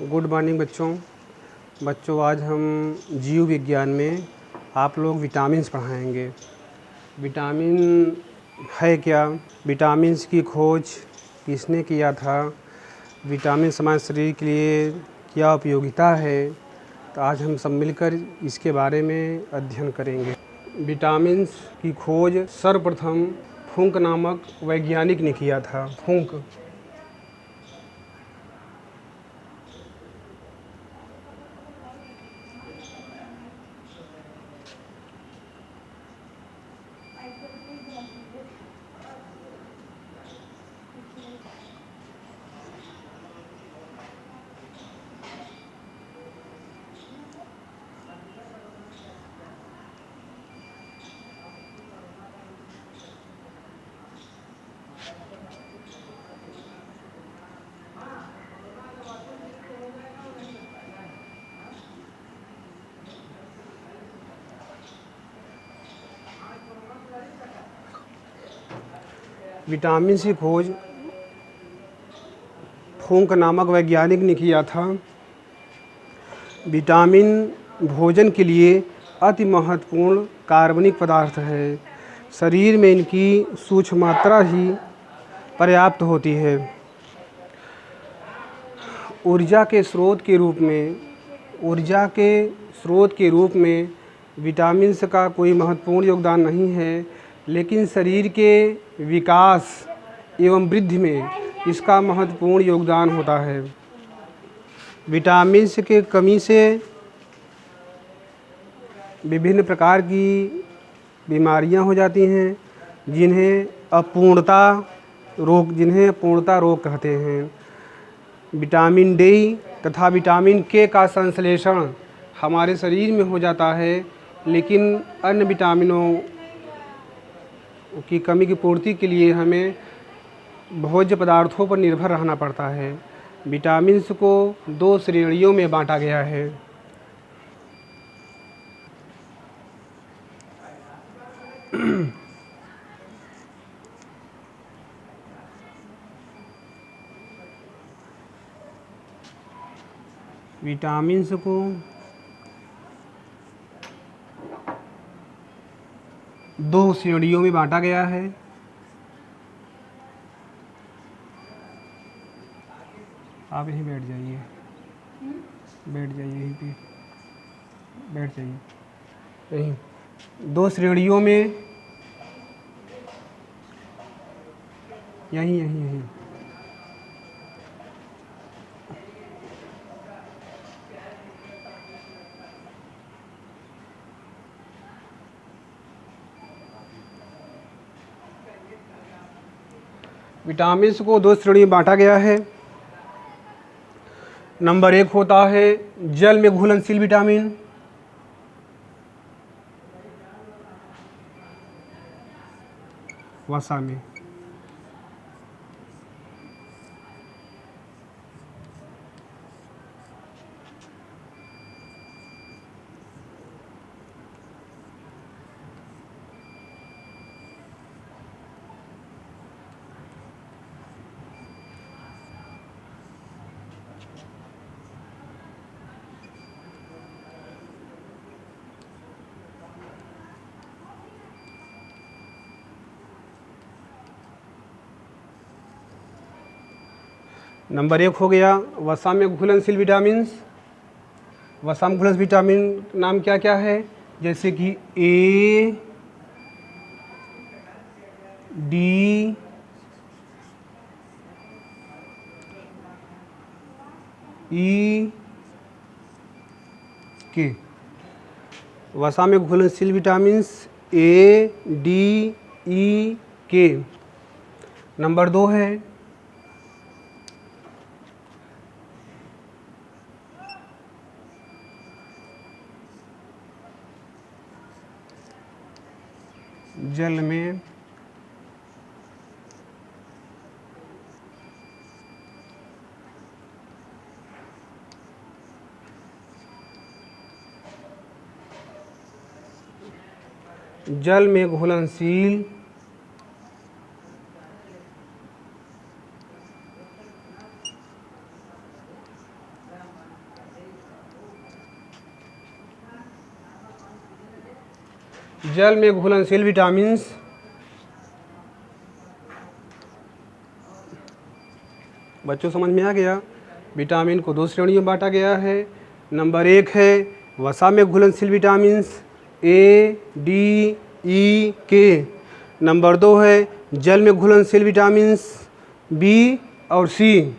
Good morning बच्चों आज हम जीव विज्ञान में आप लोग विटामिन्स पढ़ाएंगे। विटामिन है क्या, विटामिन्स की खोज किसने किया था, विटामिन हमारे शरीर के लिए क्या उपयोगिता है, तो आज हम सब मिलकर इसके बारे में अध्ययन करेंगे। विटामिन्स की खोज सर्वप्रथम फुंक नामक वैज्ञानिक ने किया था। फुंक विटामिन की खोज फुंक नामक वैज्ञानिक ने किया था। विटामिन भोजन के लिए अति महत्वपूर्ण कार्बनिक पदार्थ है। शरीर में इनकी सूक्ष्म मात्रा ही पर्याप्त होती है। ऊर्जा के स्रोत के रूप में विटामिन्स का कोई महत्वपूर्ण योगदान नहीं है, लेकिन शरीर के विकास एवं वृद्धि में इसका महत्वपूर्ण योगदान होता है। विटामिन्स के कमी से विभिन्न प्रकार की बीमारियां हो जाती हैं, जिन्हें अपूर्णता रोग कहते हैं। विटामिन डी तथा विटामिन के का संश्लेषण हमारे शरीर में हो जाता है, लेकिन अन्य विटामिनों की कमी की पूर्ति के लिए हमें भोज्य पदार्थों पर निर्भर रहना पड़ता है। विटामिन्स को 2 श्रेणियों में बांटा गया है। विटामिन्स को दो श्रेणियों में बांटा गया है। आप यहीं बैठ जाइए, यहीं पे बैठ जाइए। यहीं 2 श्रेणियों में यहीं विटामिन्स को 2 श्रेणी में बांटा गया है। नंबर 1 होता है जल में घुलनशील विटामिन। वसा में नंबर 1 हो गया वसा में घुलनशील विटामिन्स। वसा में घुलनशील विटामिन नाम क्या क्या है, जैसे कि ए, डी, ई, के। वसा में घुलनशील विटामिन्स ए, डी, ई, के। नंबर 2 है जल में घुलनशील जल में घुलनशील विटामिन्स बच्चों समझ में आ गया। विटामिन को 2 श्रेणियों में बांटा गया है। नंबर 1 है वसा में घुलनशील विटामिन्स ए, डी, ई, के। नंबर 2 है जल में घुलनशील विटामिन्स बी और सी।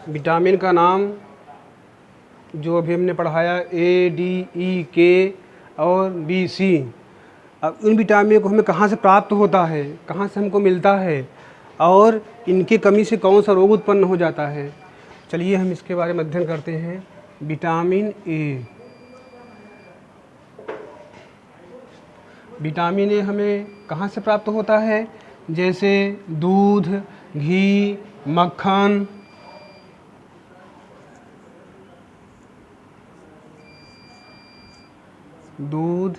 विटामिन का नाम जो अभी हमने पढ़ाया ए, डी, ई, के और बी, सी। अब इन विटामिन को हमें कहाँ से प्राप्त होता है, कहाँ से हमको मिलता है और इनकी कमी से कौन सा रोग उत्पन्न हो जाता है, चलिए हम इसके बारे में अध्ययन करते हैं। Vitamin A. विटामिन ए हमें कहाँ से प्राप्त होता है? जैसे दूध, घी, मक्खन, दूध,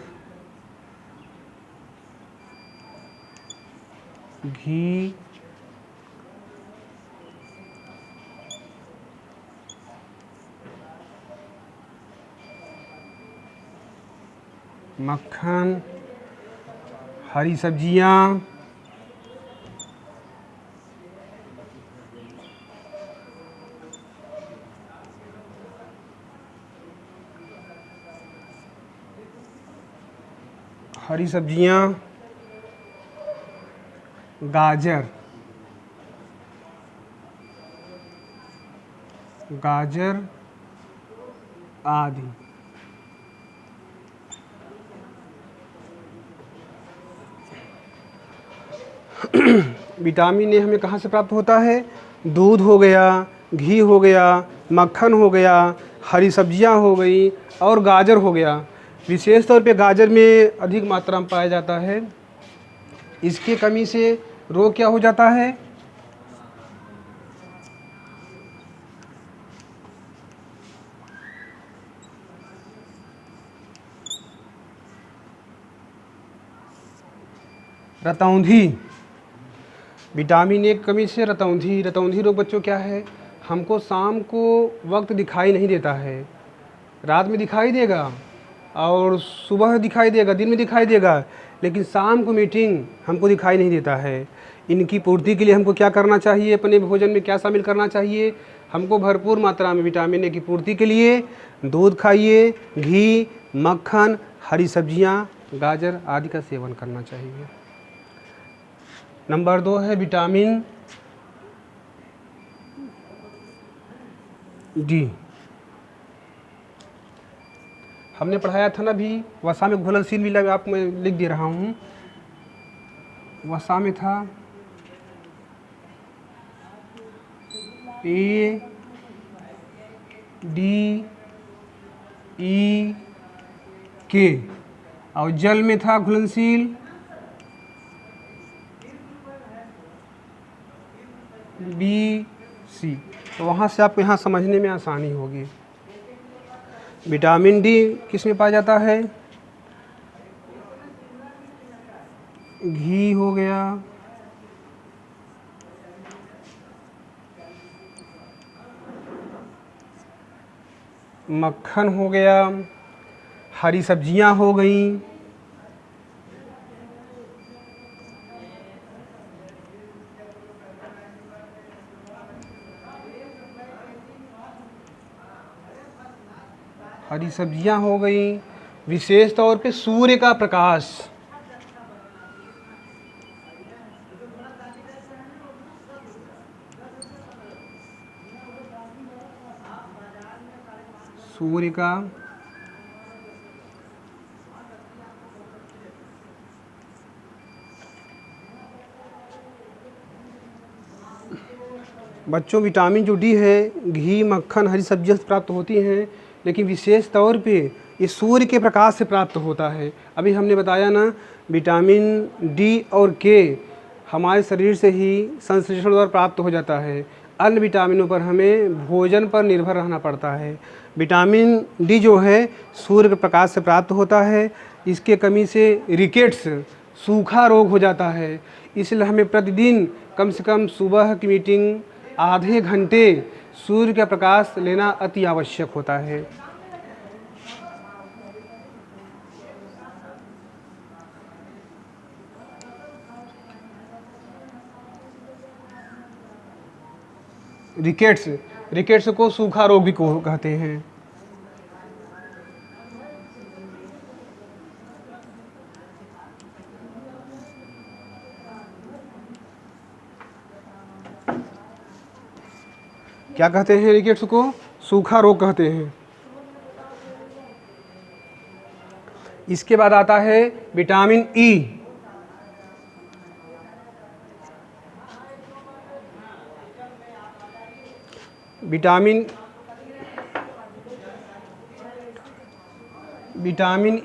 घी, मक्खन, हरी सब्जियाँ, गाजर, आदि। विटामिन ए हमें कहाँ से प्राप्त होता है? दूध हो गया, घी हो गया, मक्खन हो गया, हरी सब्जियां हो गई और गाजर हो गया। विशेष तौर पे गाजर में अधिक मात्रा में पाया जाता है। इसकी कमी से रोग क्या हो जाता है? रतौंधी। विटामिन ए की कमी से रतौंधी रोग बच्चों क्या है? हमको शाम को वक्त दिखाई नहीं देता है, रात में दिखाई देगा और सुबह दिखाई देगा, दिन में दिखाई देगा, लेकिन शाम को मीटिंग हमको दिखाई नहीं देता है। इनकी पूर्ति के लिए हमको क्या करना चाहिए? अपने भोजन में क्या शामिल करना चाहिए? हमको भरपूर मात्रा में विटामिन ए की पूर्ति के लिए दूध खाइए, घी, मक्खन, हरी सब्जियाँ, गाजर आदि का सेवन करना चाहिए। नंबर 2 है विटामिन डी। हमने पढ़ाया था ना भी, वसा में घुलनशील मिला, आपको मैं लिख दे रहा हूँ। वसा में था ए, डी, ई, के और जल में था घुलनशील बी, सी। तो वहाँ से आपको यहाँ समझने में आसानी होगी। विटामिन डी किस में पाया जाता है? घी हो गया, मक्खन हो गया, हरी सब्जियां हो गई, विशेष तौर पे सूर्य का प्रकाश। सूर्य का बच्चों विटामिन जो डी है घी, मक्खन, हरी सब्जियों से प्राप्त होती हैं, लेकिन विशेष तौर पे ये सूर्य के प्रकाश से प्राप्त होता है। अभी हमने बताया ना, विटामिन डी और के हमारे शरीर से ही संश्लेषण द्वारा प्राप्त हो जाता है। अन्य विटामिनों पर हमें भोजन पर निर्भर रहना पड़ता है। विटामिन डी जो है सूर्य के प्रकाश से प्राप्त होता है। इसके कमी से रिकेट्स, सूखा रोग हो जाता है। इसलिए हमें प्रतिदिन कम से कम सुबह की मीटिंग आधे घंटे सूर्य का प्रकाश लेना अति आवश्यक होता है। रिकेट्स को सूखा रोग भी कहते हैं। क्या कहते हैं? रिकेट्स को सूखा रोग कहते हैं। इसके बाद आता है विटामिन ई। विटामिन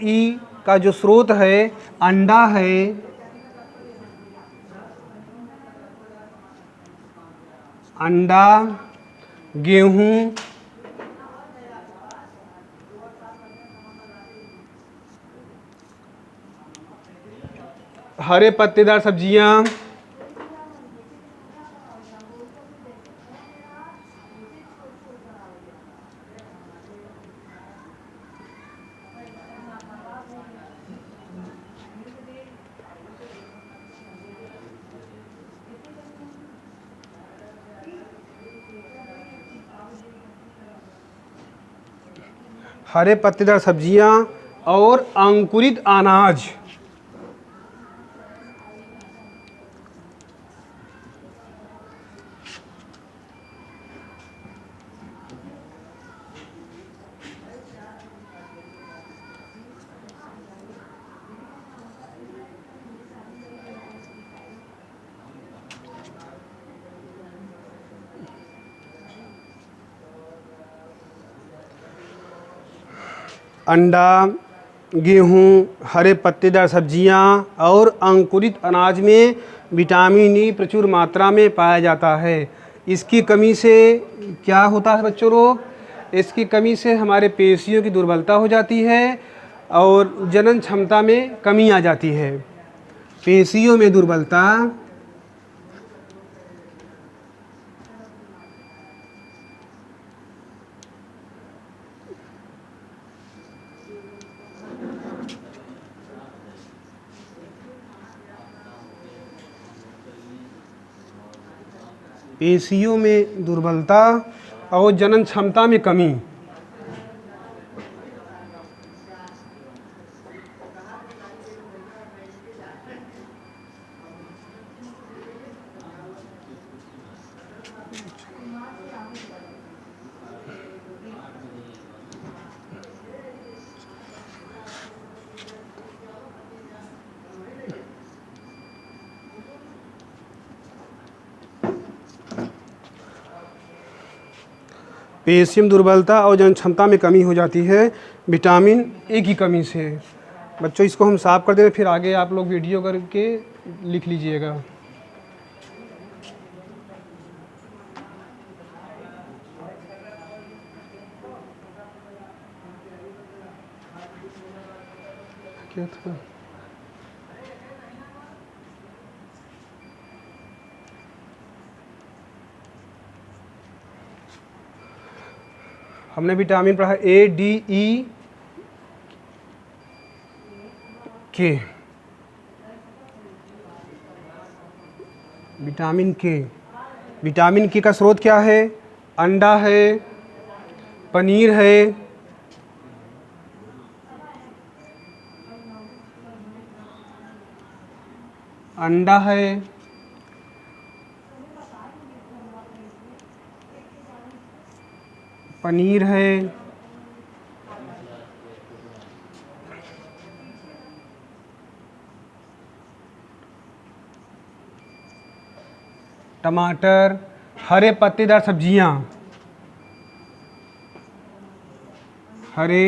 ई का जो स्रोत है अंडा है, अंडा, गेहूं, हरे पत्तेदार सब्जियां, हरे पत्तेदार सब्जियां और अंकुरित अनाज। अंडा, गेहूं, हरे पत्तेदार सब्जियां और अंकुरित अनाज में विटामिन ई प्रचुर मात्रा में पाया जाता है। इसकी कमी से क्या होता है बच्चों लोग? इसकी कमी से हमारे पेशियों की दुर्बलता हो जाती है और जनन क्षमता में कमी आ जाती है। पेशियों में दुर्बलता, पेशियों में दुर्बलता और जनन क्षमता में कमी। पेशियों में दुर्बलता और जनन क्षमता में कमी हो जाती है विटामिन ए की कमी से। बच्चों इसको हम साफ कर दें, फिर आगे आप लोग वीडियो करके लिख लीजिएगा। क्या था? हमने विटामिन पढ़ा ए, डी, ई, के। विटामिन के, विटामिन के का स्रोत क्या है? अंडा है, पनीर है, अंडा है, पनीर है, टमाटर, हरे पत्तेदार सब्जियां, हरे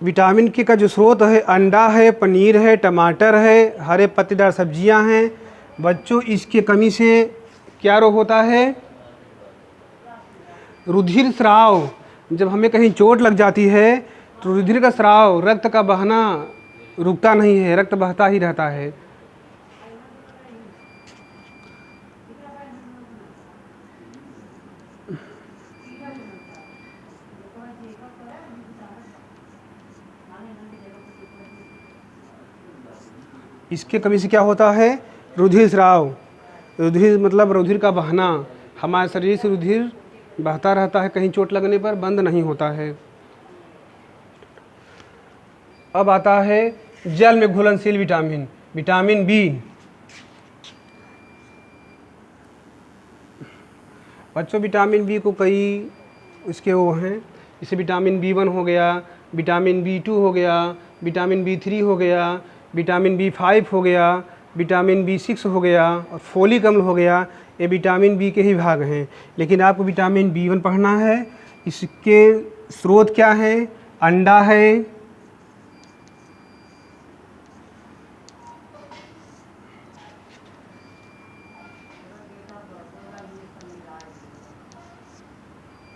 विटामिन के का जो स्रोत है अंडा है, पनीर है, टमाटर है, हरे पत्तेदार सब्जियां हैं। बच्चों इसके कमी से क्या रोग होता है? रुधिर स्राव। जब हमें कहीं चोट लग जाती है तो रुधिर का स्राव, रक्त का बहना रुकता नहीं है, रक्त बहता ही रहता है। इसके कमी से क्या होता है? रुधिर स्राव। रुधिर मतलब रुधिर का बहना, हमारे शरीर से रुधिर बहता रहता है, कहीं चोट लगने पर बंद नहीं होता है। अब आता है जल में घुलनशील विटामिन, विटामिन बी। बच्चों विटामिन बी को कई इसके वो हैं, जैसे विटामिन B1 हो गया, विटामिन B2 हो गया, विटामिन B3 हो गया, विटामिन B5 हो गया, विटामिन B6 हो गया और फोलिक अम्ल हो गया। ये विटामिन बी के ही भाग हैं। लेकिन आपको विटामिन B1 पढ़ना है। इसके स्रोत क्या है? अंडा है,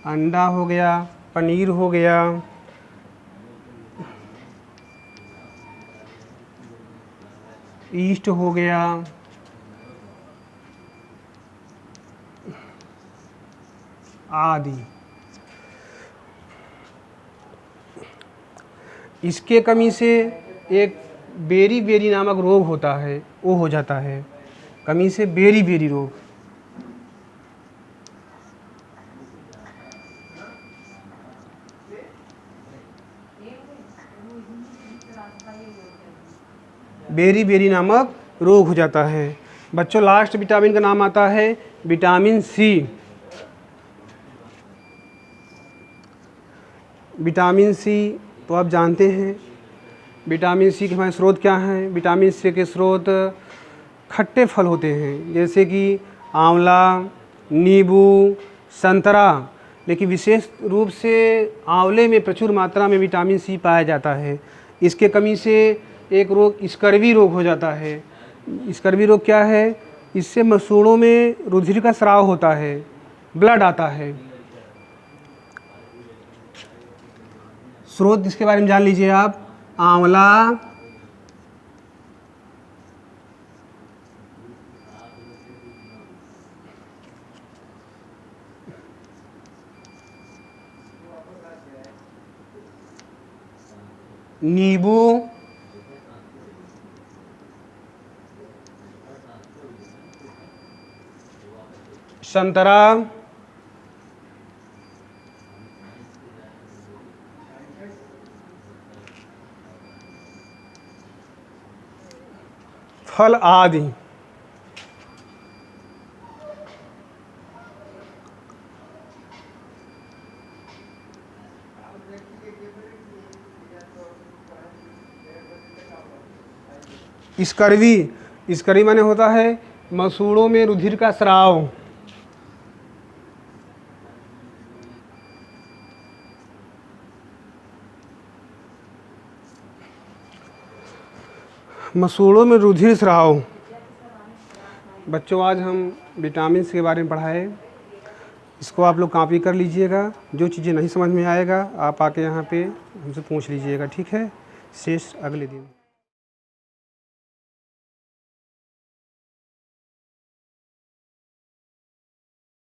अंडा हो गया, पनीर हो गया, ईस्ट हो गया, आदि। इसके कमी से एक बेरी बेरी नामक रोग होता है, वो हो जाता है। कमी से बेरी बेरी रोग। बेरी बेरी नामक रोग हो जाता है। बच्चों लास्ट विटामिन का नाम आता है विटामिन सी। विटामिन सी तो आप जानते हैं। विटामिन सी के हमारे स्रोत क्या हैं? विटामिन सी के स्रोत खट्टे फल होते हैं, जैसे कि आंवला, नींबू, संतरा। लेकिन विशेष रूप से आंवले में प्रचुर मात्रा में विटामिन सी पाया जाता है। इसके कमी से एक रोग स्कर्वी रोग हो जाता है। स्कर्वी रोग क्या है? इससे मसूड़ों में रुधिर का स्राव होता है, ब्लड आता है। स्रोत इसके बारे में जान लीजिए आप। आंवला, नींबू, संतरा, फल आदि। स्कर्वी माने होता है मसूड़ों में रुधिर का स्राव। मसूड़ों में रुधिर स्राव। बच्चों आज हम विटामिन के बारे में पढ़ाए। इसको आप लोग कॉपी कर लीजिएगा। जो चीज़ें नहीं समझ में आएगा आप आके यहाँ पे हमसे पूछ लीजिएगा, ठीक है? शेष अगले दिन।